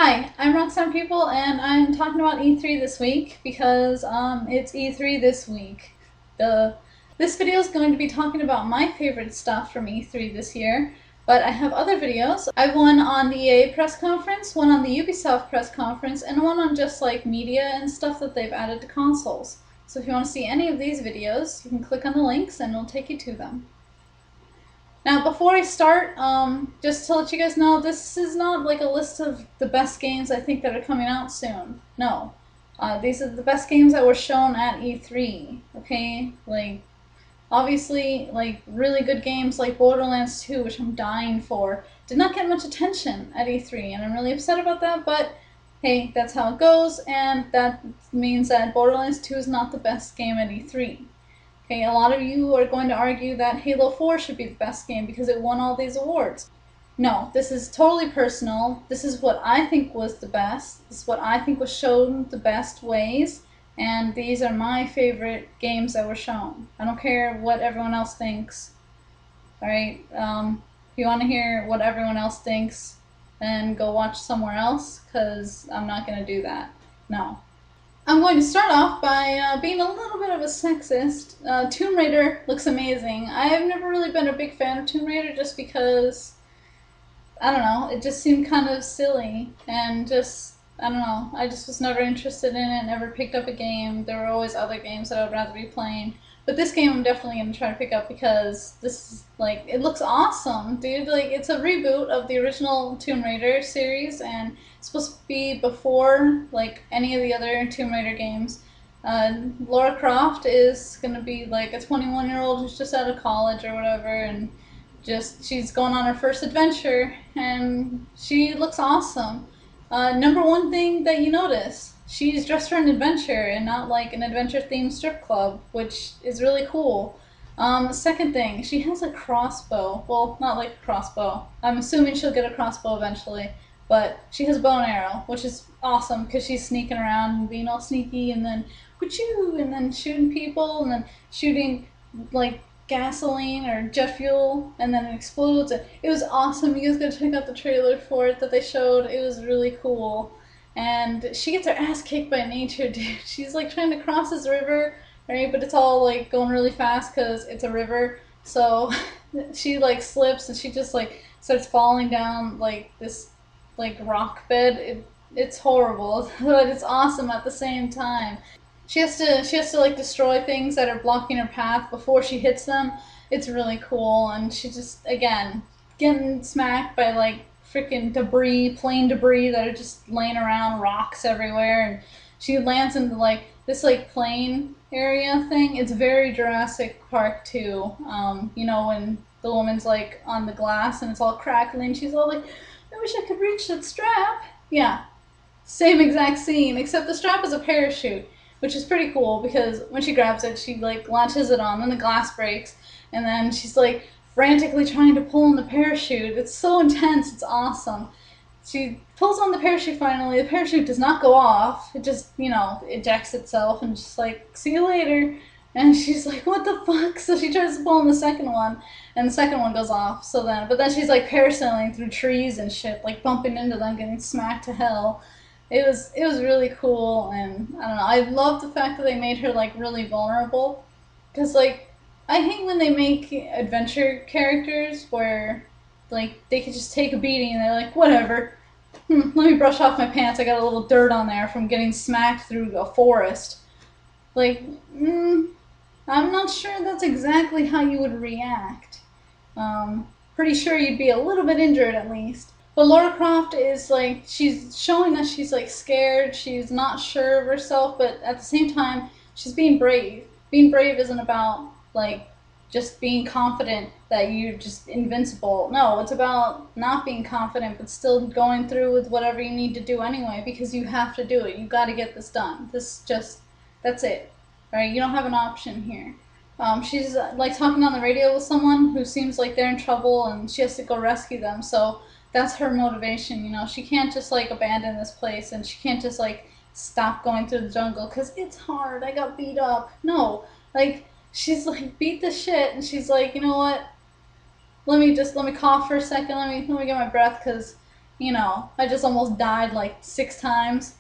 Hi, I'm Roxanne People, and I'm talking about E3 this week because it's E3 this week. The This video is going to be talking about my favorite stuff from E3 this year, but I have other videos. I have one on the EA press conference, one on the Ubisoft press conference, and one on just like media and stuff that they've added to consoles. So if you want to see any of these videos, you can click on the links and it'll take you to them. Now, before I start, just to let you guys know, this is not like a list of the best games I think that are coming out soon. No. These are the best games that were shown at E3, okay? Like, obviously, like, really good games like Borderlands 2, which I'm dying for, did not get much attention at E3, and I'm really upset about that, but hey, that's how it goes, and that means that Borderlands 2 is not the best game at E3. Okay, a lot of you are going to argue that Halo 4 should be the best game because it won all these awards. No, this is totally personal. This is what I think was the best. This is what I think was shown the best ways. And these are my favorite games that were shown. I don't care what everyone else thinks. Alright? If you want to hear what everyone else thinks, then go watch somewhere else because I'm not going to do that. No. I'm going to start off by being a little bit of a sexist. Tomb Raider looks amazing. I've never really been a big fan of Tomb Raider just because, I don't know, it just seemed kind of silly and just, I don't know, I just was never interested in it, never picked up a game. There were always other games that I would rather be playing. But this game I'm definitely going to try to pick up because this is, like, it looks awesome, dude. Like, it's a reboot of the original Tomb Raider series, and it's supposed to be before, like, any of the other Tomb Raider games. Lara Croft is going to be, like, a 21-year-old who's just out of college or whatever, and just, she's going on her first adventure, and she looks awesome. Number one thing that you notice, she's dressed for an adventure and not like an adventure themed strip club, which is really cool. Second thing, she has a crossbow. Well, not like a crossbow. I'm assuming she'll get a crossbow eventually, but she has a bow and arrow, which is awesome because she's sneaking around and being all sneaky and then wachoo, and then shooting people and then shooting like gasoline or jet fuel and then it explodes. It was awesome. You guys gotta check out the trailer for it that they showed. It was really cool. And she gets her ass kicked by nature, dude. She's like trying to cross this river, right? But it's all like going really fast because it's a river. So she like slips and she just like starts falling down like this like rock bed. It's horrible, but it's awesome at the same time. She has to like destroy things that are blocking her path before she hits them. It's really cool, and she just again getting smacked by like freaking debris, plane debris that are just laying around, rocks everywhere, and she lands into like this like plane area thing. It's very Jurassic Park too. When the woman's like on the glass and it's all crackling, she's all like, "I wish I could reach that strap." Yeah, same exact scene, except the strap is a parachute, which is pretty cool because when she grabs it, she like launches it on, then the glass breaks, and then she's like frantically trying to pull on the parachute. It's so intense, it's awesome. She pulls on the parachute finally, the parachute does not go off, it just, ejects itself and just like, see you later. And she's like, what the fuck? So she tries to pull on the second one, and the second one goes off. But then she's like parasailing through trees and shit, like bumping into them, getting smacked to hell. It was really cool, and I don't know. I love the fact that they made her like really vulnerable, because like I hate when they make adventure characters where like they could just take a beating and they're like whatever. Let me brush off my pants. I got a little dirt on there from getting smacked through a forest. Like, I'm not sure that's exactly how you would react. Pretty sure you'd be a little bit injured at least. But Lara Croft is like, she's showing that she's like scared, she's not sure of herself, but at the same time, she's being brave. Being brave isn't about like just being confident that you're just invincible. No, it's about not being confident but still going through with whatever you need to do anyway because you have to do it. You gotta get this done. That's it. Right? You don't have an option here. She's like talking on the radio with someone who seems like they're in trouble and she has to go rescue them. So that's her motivation. She can't just like abandon this place and she can't just like stop going through the jungle because it's hard. I got beat up. No, like she's like beat the shit and she's like, you know what? Let me cough for a second. Let me get my breath because you know, I just almost died like 6 times.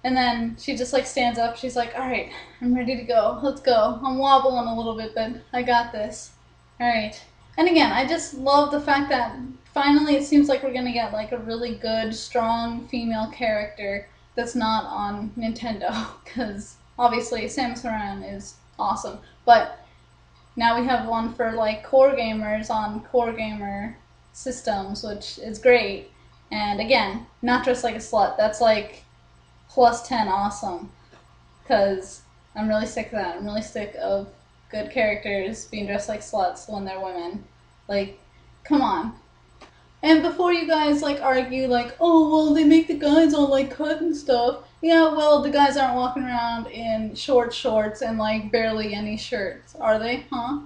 And then she just like stands up. She's like, all right, I'm ready to go. Let's go. I'm wobbling a little bit, but I got this. All right. And again, I just love the fact that finally it seems like we're going to get like a really good, strong female character that's not on Nintendo. Because obviously Samus Aran is awesome. But now we have one for like core gamers on core gamer systems, which is great. And again, not dressed like a slut. That's like plus 10 awesome, because I'm really sick of that. I'm really sick of good characters being dressed like sluts when they're women. Like, come on. And before you guys like argue like, oh well, they make the guys all like cut and stuff. Yeah, well, the guys aren't walking around in short shorts and like barely any shirts, are they? Huh?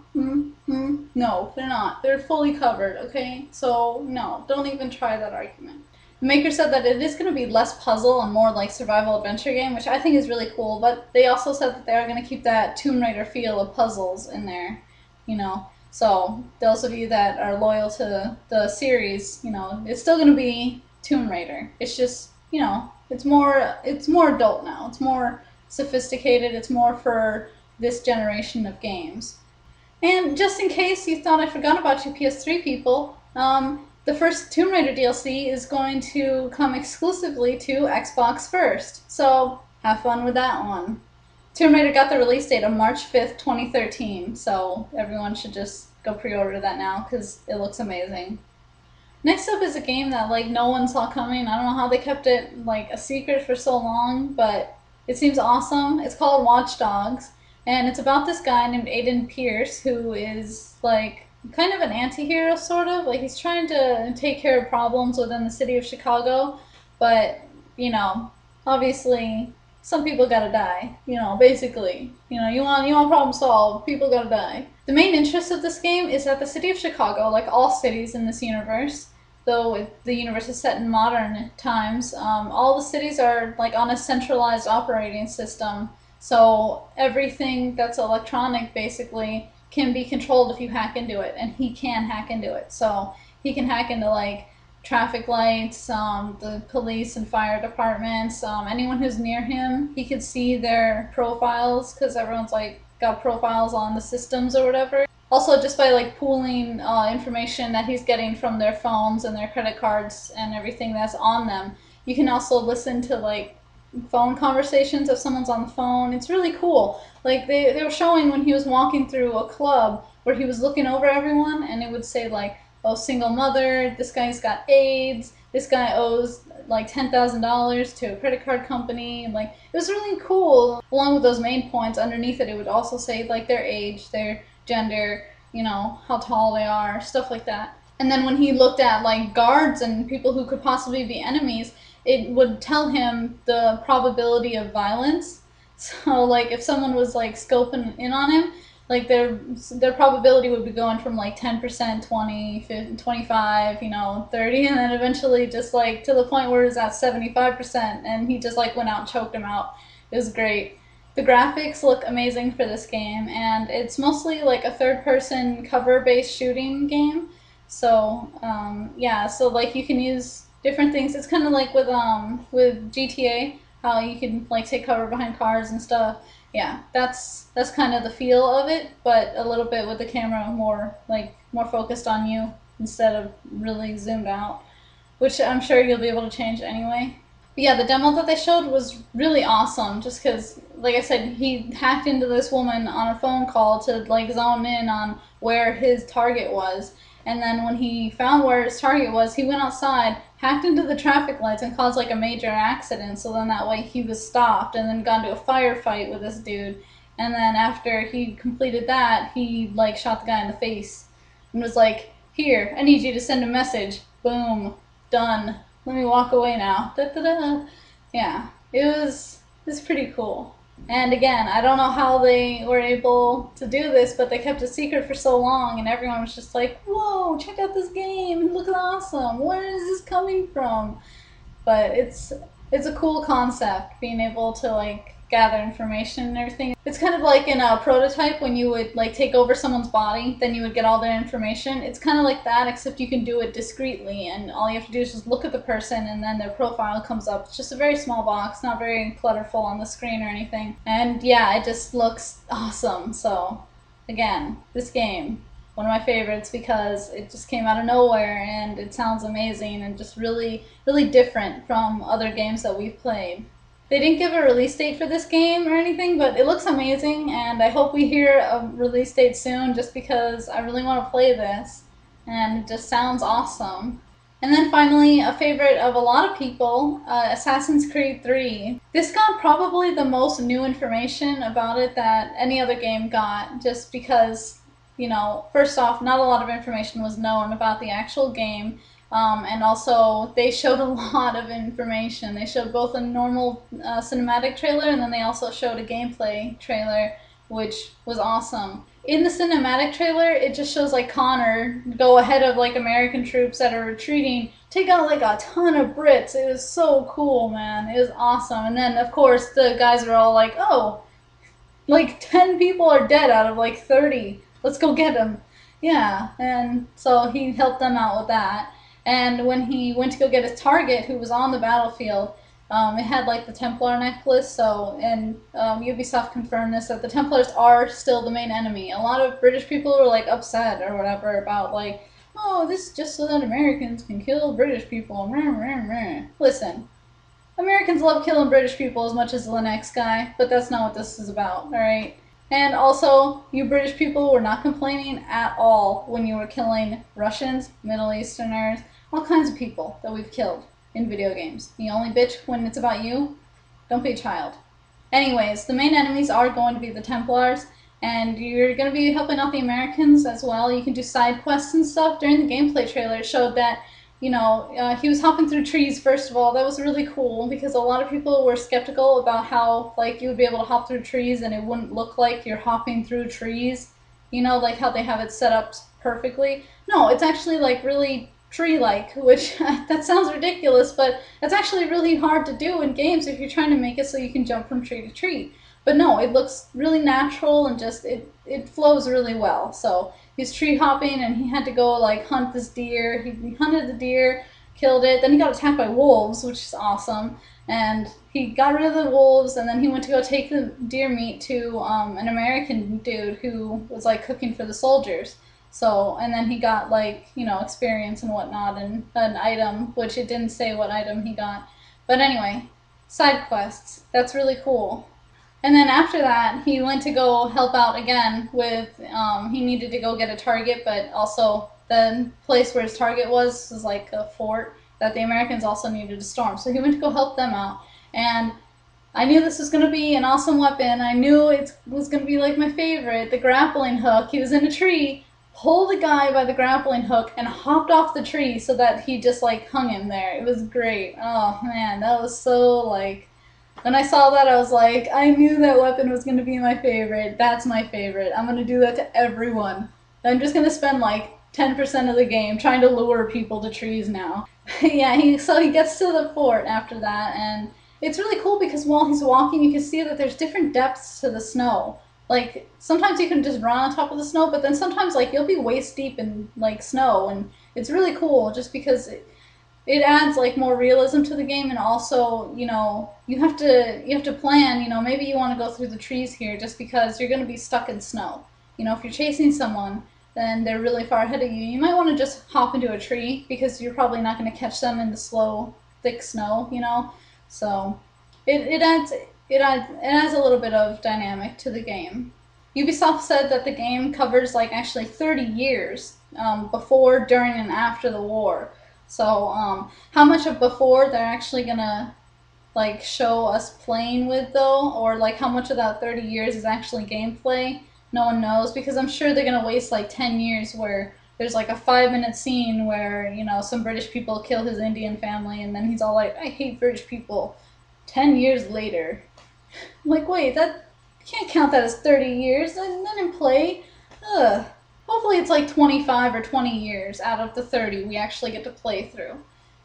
No, they're not. They're fully covered. Okay, so no, don't even try that argument. The maker said that it is going to be less puzzle and more like survival adventure game, which I think is really cool. But they also said that they are going to keep that Tomb Raider feel of puzzles in there, you know. So those of you that are loyal to the series, you know, it's still going to be Tomb Raider. It's just, you know, it's more adult now. It's more sophisticated. It's more for this generation of games. And just in case you thought I forgot about you PS3 people, the first Tomb Raider DLC is going to come exclusively to Xbox first. So have fun with that one. Tomb Raider got the release date of March 5th, 2013, so everyone should just go pre-order that now because it looks amazing. Next up is a game that like no one saw coming. I don't know how they kept it like a secret for so long, but it seems awesome. It's called Watch Dogs, and it's about this guy named Aiden Pierce who is like kind of an anti-hero sort of. Like he's trying to take care of problems within the city of Chicago, but you know, obviously some people gotta die, you know, basically. You know, you want problem solved, people gotta die. The main interest of this game is that the city of Chicago, like all cities in this universe, though the universe is set in modern times, all the cities are like on a centralized operating system. So everything that's electronic basically can be controlled if you hack into it, and he can hack into it. So he can hack into like traffic lights, the police and fire departments, anyone who's near him, he could see their profiles because everyone's like got profiles on the systems or whatever. Also, just by like pooling information that he's getting from their phones and their credit cards and everything that's on them, you can also listen to like phone conversations if someone's on the phone. It's really cool. Like they were showing when he was walking through a club where he was looking over everyone, and it would say like, oh, single mother, this guy's got AIDS, this guy owes like $10,000 to a credit card company. And like it was really cool. Along with those main points, underneath it would also say like their age, their gender, you know, how tall they are, stuff like that. And then when he looked at like guards and people who could possibly be enemies, it would tell him the probability of violence. So like if someone was like scoping in on him, like their probability would be going from like 10%, 20, 50, 25, you know, 30, and then eventually just like to the point where it's at 75%, and he just like went out and choked him out. It was great. The graphics look amazing for this game, and it's mostly like a third-person cover-based shooting game. So yeah, so like you can use different things. It's kind of like with GTA, how you can like take cover behind cars and stuff. Yeah, that's kind of the feel of it, but a little bit with the camera more focused on you instead of really zoomed out, which I'm sure you'll be able to change anyway. But yeah, the demo that they showed was really awesome, just because, like I said, he hacked into this woman on a phone call to like zone in on where his target was, and then when he found where his target was, he went outside, hacked into the traffic lights, and caused like a major accident. So then that way he was stopped, and then got into a firefight with this dude. And then after he completed that, he like shot the guy in the face and was like, "Here, I need you to send a message." Boom, done. Let me walk away now. Da, da, da. Yeah, it's pretty cool. And again, I don't know how they were able to do this, but they kept it secret for so long, and everyone was just like, "Whoa, check out this game! It looks awesome! Where is this coming from?" But it's a cool concept, being able to like gather information and everything. It's kind of like in a prototype when you would like take over someone's body, then you would get all their information. It's kind of like that, except you can do it discreetly, and all you have to do is just look at the person and then their profile comes up. It's just a very small box, not very clutterful on the screen or anything. And yeah, it just looks awesome. So again, this game, one of my favorites because it just came out of nowhere and it sounds amazing and just really, really different from other games that we've played. They didn't give a release date for this game or anything, but it looks amazing, and I hope we hear a release date soon just because I really want to play this, and it just sounds awesome. And then finally, a favorite of a lot of people, Assassin's Creed 3. This got probably the most new information about it that any other game got, just because, you know, first off, not a lot of information was known about the actual game. And also, they showed a lot of information. They showed both a normal cinematic trailer, and then they also showed a gameplay trailer, which was awesome. In the cinematic trailer, it just shows like Connor go ahead of like American troops that are retreating, take out like a ton of Brits. It was so cool, man. It was awesome. And then, of course, the guys are all like, oh, like 10 people are dead out of like 30. Let's go get them. Yeah, and so he helped them out with that. And when he went to go get his target, who was on the battlefield, it had like the Templar necklace. So, and Ubisoft confirmed this, that the Templars are still the main enemy. A lot of British people were like upset or whatever about like, oh, this is just so that Americans can kill British people. Listen, Americans love killing British people as much as the next guy, but that's not what this is about, alright? And also, you British people were not complaining at all when you were killing Russians, Middle Easterners, all kinds of people that we've killed in video games. You only bitch when it's about you? Don't be a child. Anyways, the main enemies are going to be the Templars, and you're going to be helping out the Americans as well. You can do side quests and stuff. During the gameplay trailer, it showed that, you know, he was hopping through trees, first of all. That was really cool, because a lot of people were skeptical about how, like, you would be able to hop through trees and it wouldn't look like you're hopping through trees. You know, like how they have it set up perfectly. No, it's actually, like, really tree-like, which that sounds ridiculous, but it's actually really hard to do in games if you're trying to make it so you can jump from tree to tree. But no, it looks really natural and just, it flows really well. So he's tree hopping and he had to go like hunt this deer. He hunted the deer, killed it, then he got attacked by wolves, which is awesome. And he got rid of the wolves, and then he went to go take the deer meat to an American dude who was like cooking for the soldiers. So, and then he got like, you know, experience and whatnot, and an item, which it didn't say what item he got. But anyway, side quests. That's really cool. And then after that, he went to go help out again with, he needed to go get a target, but also the place where his target was like a fort that the Americans also needed to storm. So he went to go help them out. And I knew this was going to be an awesome weapon. I knew it was going to be like my favorite, the grappling hook. He was in a tree, pulled the guy by the grappling hook, and hopped off the tree so that he just like hung him there. It was great. Oh man, that was so like... When I saw that, I was like, I knew that weapon was going to be my favorite. That's my favorite. I'm going to do that to everyone. I'm just going to spend like 10% of the game trying to lure people to trees now. Yeah, so he gets to the fort after that, and it's really cool because while he's walking, you can see that there's different depths to the snow. Like, sometimes you can just run on top of the snow, but then sometimes, like, you'll be waist deep in, like, snow, and it's really cool just because it adds like more realism to the game, and also, you know, you have to plan, you know, maybe you want to go through the trees here just because you're going to be stuck in snow. You know, if you're chasing someone, then they're really far ahead of you. You might want to just hop into a tree because you're probably not going to catch them in the slow, thick snow, you know. So it adds a little bit of dynamic to the game. Ubisoft said that the game covers like actually 30 years before, during, and after the war. So, how much of before they're actually gonna, like, show us playing with, though, or, like, how much of that 30 years is actually gameplay, no one knows, because I'm sure they're gonna waste, like, 10 years where there's, like, a 5-minute scene where, you know, some British people kill his Indian family, and then he's all like, I hate British people. 10 years later. Like, wait, that, you can't count that as 30 years, and then in play, ugh. Hopefully it's like 25 or 20 years out of the 30 we actually get to play through.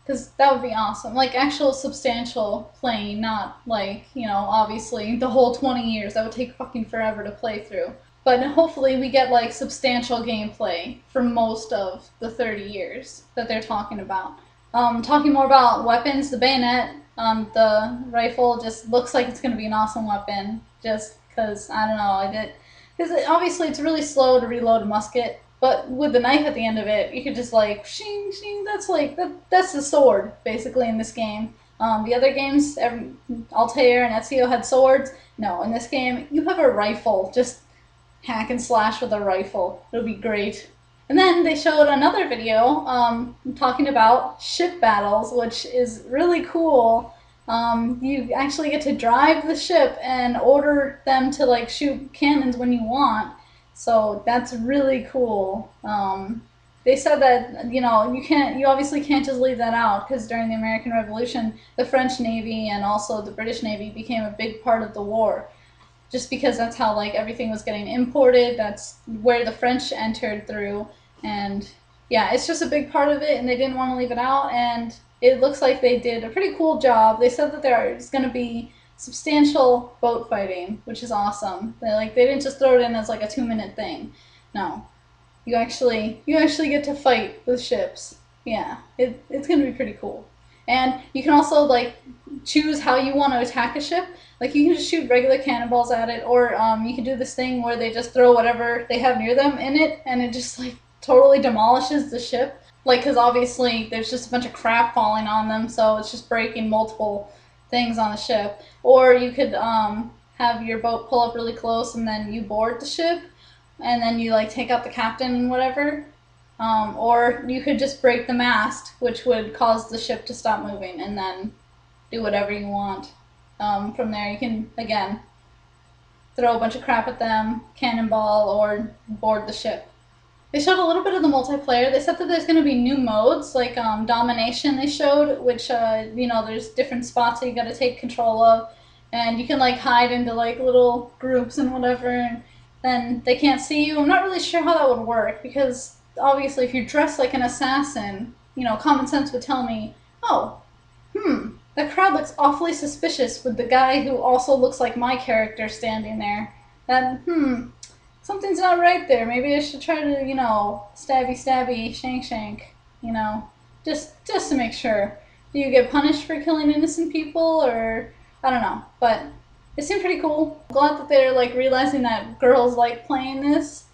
because that would be awesome. Like actual substantial playing, not like, you know, obviously the whole 20 years. That would take fucking forever to play through. But hopefully we get like substantial gameplay for most of the 30 years that they're talking about. Talking more about weapons, the bayonet, the rifle just looks like it's going to be an awesome weapon. Just because, I don't know, because obviously it's really slow to reload a musket, but with the knife at the end of it, you could just like, shing, shing, that's the sword, basically, in this game. The other games, Altair and Ezio had swords. No, in this game, you have a rifle. Just hack and slash with a rifle. It'll be great. And then they showed another video talking about ship battles, which is really cool. You actually get to drive the ship and order them to like shoot cannons when you want. So that's really cool. They said that you obviously can't just leave that out because during the American Revolution, the French Navy and also the British Navy became a big part of the war. Just because that's how like everything was getting imported. That's where the French entered through, and yeah, it's just a big part of it, and they didn't want to leave it out, and it looks like they did a pretty cool job. They said that there's going to be substantial boat fighting, which is awesome. They didn't just throw it in as like a 2-minute thing. No, you actually get to fight with ships. Yeah, it's going to be pretty cool. And you can also like choose how you want to attack a ship. Like you can just shoot regular cannonballs at it, or you can do this thing where they just throw whatever they have near them in it, and it just like totally demolishes the ship. Like, because obviously there's just a bunch of crap falling on them, so it's just breaking multiple things on the ship. Or you could have your boat pull up really close, and then you board the ship, and then you like take out the captain and whatever. Or you could just break the mast, which would cause the ship to stop moving, and then do whatever you want. From there, you can, again, throw a bunch of crap at them, cannonball, or board the ship. They showed a little bit of the multiplayer. They said that there's going to be new modes, like Domination they showed, which, there's different spots that you got to take control of, and you can, like, hide into, like, little groups and whatever, and then they can't see you. I'm not really sure how that would work, because, obviously, if you're dressed like an assassin, common sense would tell me, oh, the crowd looks awfully suspicious with the guy who also looks like my character standing there. And, something's not right there. Maybe I should try to, stabby, stabby, shank, shank, just to make sure. Do you get punished for killing innocent people, or, I don't know, but it seemed pretty cool. I'm glad that they're, like, realizing that girls like playing this.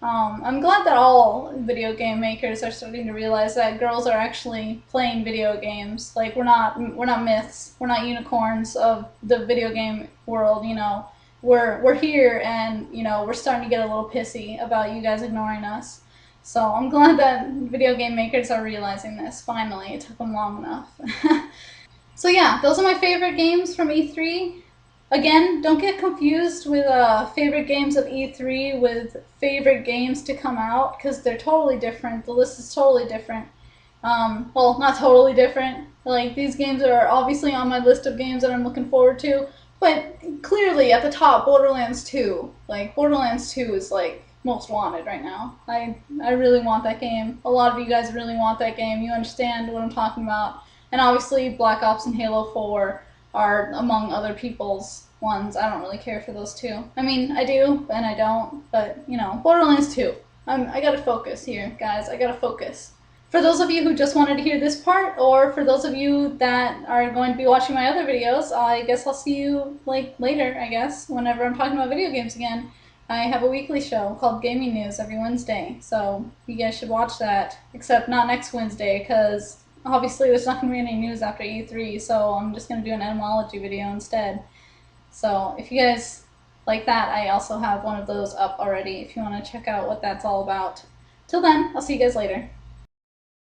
I'm glad that all video game makers are starting to realize that girls are actually playing video games. Like, we're not myths. We're not unicorns of the video game world, We're here, and, we're starting to get a little pissy about you guys ignoring us. So I'm glad that video game makers are realizing this, finally. It took them long enough. So yeah, those are my favorite games from E3. Again, don't get confused with favorite games of E3 with favorite games to come out, because they're totally different. The list is totally different. Well, not totally different. Like, these games are obviously on my list of games that I'm looking forward to, but clearly at the top, Borderlands 2. Like, Borderlands 2 is, like, most wanted right now. I really want that game. A lot of you guys really want that game. You understand what I'm talking about. And obviously, Black Ops and Halo 4 are among other people's ones. I don't really care for those two. I mean, I do, and I don't, but, Borderlands 2. I gotta focus here, guys. I gotta focus. For those of you who just wanted to hear this part, or for those of you that are going to be watching my other videos, I guess I'll see you, later, I guess, whenever I'm talking about video games again. I have a weekly show called Gaming News every Wednesday, so you guys should watch that, except not next Wednesday, because obviously there's not going to be any news after E3, so I'm just going to do an etymology video instead. So if you guys like that, I also have one of those up already if you want to check out what that's all about. Till then, I'll see you guys later.